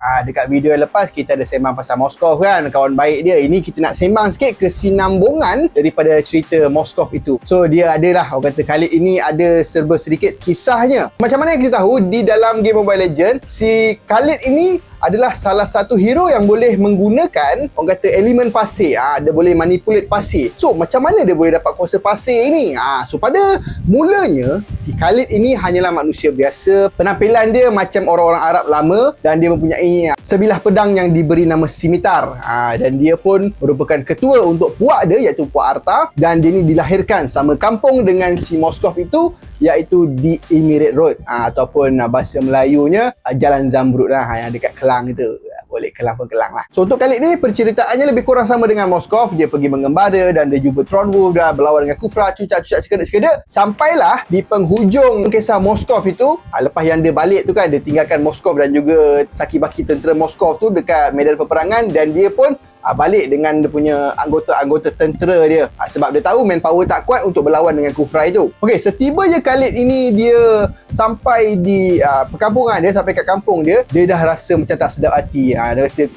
Dekat video yang lepas kita ada sembang pasal Moskov kan, kawan baik dia. Ini kita nak sembang sikit kesinambungan daripada cerita Moskov itu. So dia adalah, orang kata Khalid ini ada serba sedikit kisahnya. Macam mana yang kita tahu, di dalam game Mobile Legends, si Khalid ini adalah salah satu hero yang boleh menggunakan, orang kata, elemen pasir. Dia boleh manipulate pasir. So macam mana dia boleh dapat kuasa pasir ini? So pada mulanya si Khalid ini hanyalah manusia biasa. Penampilan dia macam orang-orang Arab lama, dan dia mempunyai sebilah pedang yang diberi nama Scimitar. Dan dia pun merupakan ketua untuk puak dia, iaitu Puak Arta, dan dia ni dilahirkan sama kampung dengan si Moskov itu, iaitu di Emirate Road, ataupun bahasa Melayunya Jalan Zamrud lah, yang dekat Kelang itu. Boleh Kelang pun Kelang lah. So untuk Khalid ni, perceritaannya lebih kurang sama dengan Moskov. Dia pergi mengembara dan dia jumpa Tronwulf dan berlawan dengan Kufra, cucak-cucak sekedek-sekedek, sampailah di penghujung kisah Moskov itu. Lepas yang dia balik tu kan, dia tinggalkan Moskov dan juga saki-baki tentera Moskov tu dekat medan peperangan, dan dia pun balik dengan dia punya anggota-anggota tentera dia, sebab dia tahu manpower tak kuat untuk berlawan dengan Kufra itu. Okey, setibanya Khalid ini dia sampai di perkampungan dia, sampai kat kampung dia dah rasa macam tak sedap hati. Dia kata,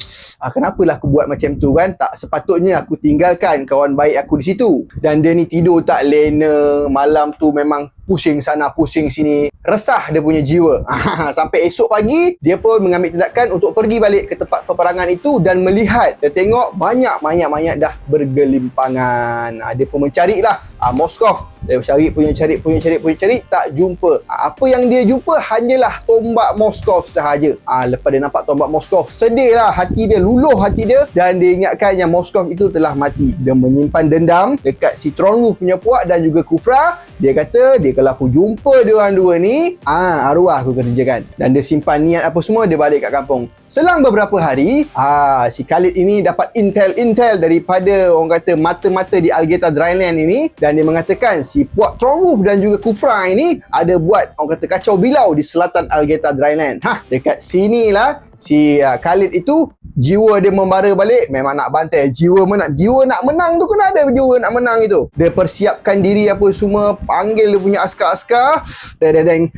kenapalah aku buat macam tu kan? Tak sepatutnya aku tinggalkan kawan baik aku di situ. Dan dia ni tidur tak lena, malam tu memang pusing sana pusing sini, resah dia punya jiwa. Sampai esok pagi dia pun mengambil tindakan untuk pergi balik ke tempat peperangan itu dan melihat, dia tengok banyak mayat dah bergelimpangan. Dia pun mencarilah Moskov. Dia cari, tak jumpa. Apa yang dia jumpa hanyalah tombak Moskov sahaja. Lepas dia nampak tombak Moskov, sedihlah hati dia, luluh hati dia, dan dia ingatkan yang Moskov itu telah mati. Dia menyimpan dendam dekat si Tronwulf punya puak dan juga Kufra. Dia kata, kalau aku jumpa diorang dua ni, arwah aku kerjakan. Dan dia simpan niat apa semua, dia balik kat kampung. Selang beberapa hari, si Khalid ini dapat intel daripada, orang kata, mata-mata di Algeta Dryland ini, dan dia mengatakan si puak Tronwulf dan juga Kufra ini ada buat, orang kata, kacau bilau di selatan Algeta Dryland. Dekat sinilah si Khalid itu, jiwa dia membara balik, memang nak bantai. Jiwa nak menang tu, kena ada jiwa nak menang itu. Dia persiapkan diri apa semua, panggil dia punya askar-askar, tededeng,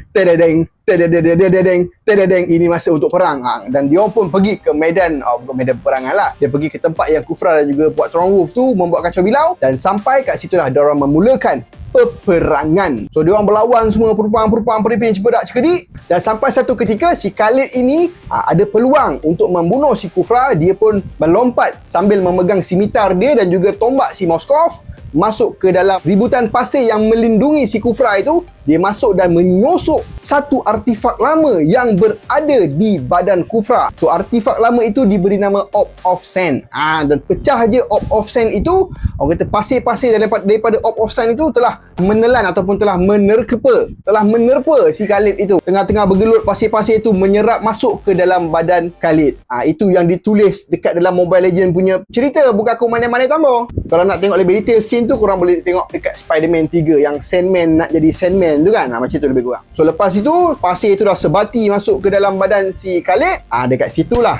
ini masa untuk perang. Dan dia pun pergi ke medan peperangan lah. Dia pergi ke tempat yang Kufra dan juga Puak Tronwulf tu membuat kacau bilau, dan sampai kat situlah dia orang memulakan peperangan. So dia orang berlawan semua, perupang peripin cepedak-cekedik, dan sampai satu ketika si Khalid ini ada peluang untuk membunuh si Kufra. Dia pun melompat sambil memegang scimitar dia dan juga tombak si Moskov, masuk ke dalam ributan pasir yang melindungi si Kufra itu. Dia masuk dan menyosok satu artifak lama yang berada di badan Kufra. So artifak lama itu diberi nama Orb of Sand. Dan pecah je Orb of Sand itu, orang kata pasir-pasir daripada Orb of Sand itu telah menelan ataupun telah menerpa si Khalid itu. Tengah-tengah bergelut, pasir-pasir itu menyerap masuk ke dalam badan Khalid. Itu yang ditulis dekat dalam Mobile Legends punya cerita. Bukan aku mana-mana tambah. Kalau nak tengok lebih detail scene tu, korang boleh tengok dekat Spider-Man 3 yang Sandman nak jadi Sandman tu kan, macam tu lebih kurang. So lepas itu, pasir itu dah sebati masuk ke dalam badan si Khalid. Dekat situlah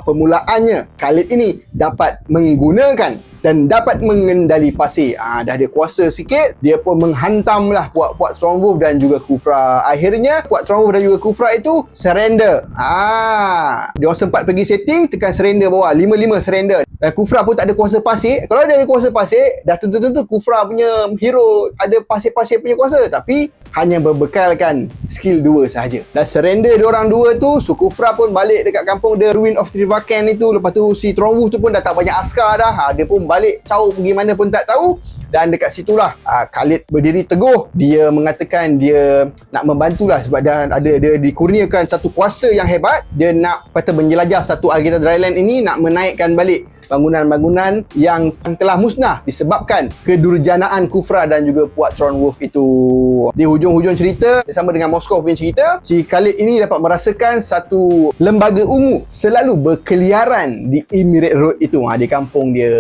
permulaannya Khalid ini dapat menggunakan dan dapat mengendali pasir. Dah ada kuasa sikit, dia pun menghantamlah puak-puak Tronwulf dan juga Kufra. Akhirnya puak Tronwulf dan juga Kufra itu surrender. Dia orang sempat pergi setting, tekan surrender bawah, 5-5 surrender. Dan Kufra pun tak ada kuasa pasir. Kalau dia ada kuasa pasir, dah tentu-tentu Kufra punya hero ada pasir-pasir punya kuasa, tapi hanya berbekalkan skill 2 sahaja. Dan surrender diorang dua tu, so Kufra pun balik dekat kampung dia, Ruin of Trivaken itu. Lepas tu si Tronwulf tu pun dah tak banyak askar dah. Dia pun balik caw pergi mana pun tak tahu. Dan dekat situlah Khalid berdiri teguh. Dia mengatakan dia nak membantulah, sebab dia dikurniakan satu kuasa yang hebat. Dia nak menjelajah satu Algeta Dryland ini, nak menaikkan balik bangunan-bangunan yang telah musnah disebabkan kedurjanaan Kufra dan juga Puak Tronwulf itu. Di hujung-hujung cerita, bersama dengan Moskov punya cerita, si Khalid ini dapat merasakan satu lembaga ungu selalu berkeliaran di Emirate Road itu, di kampung dia.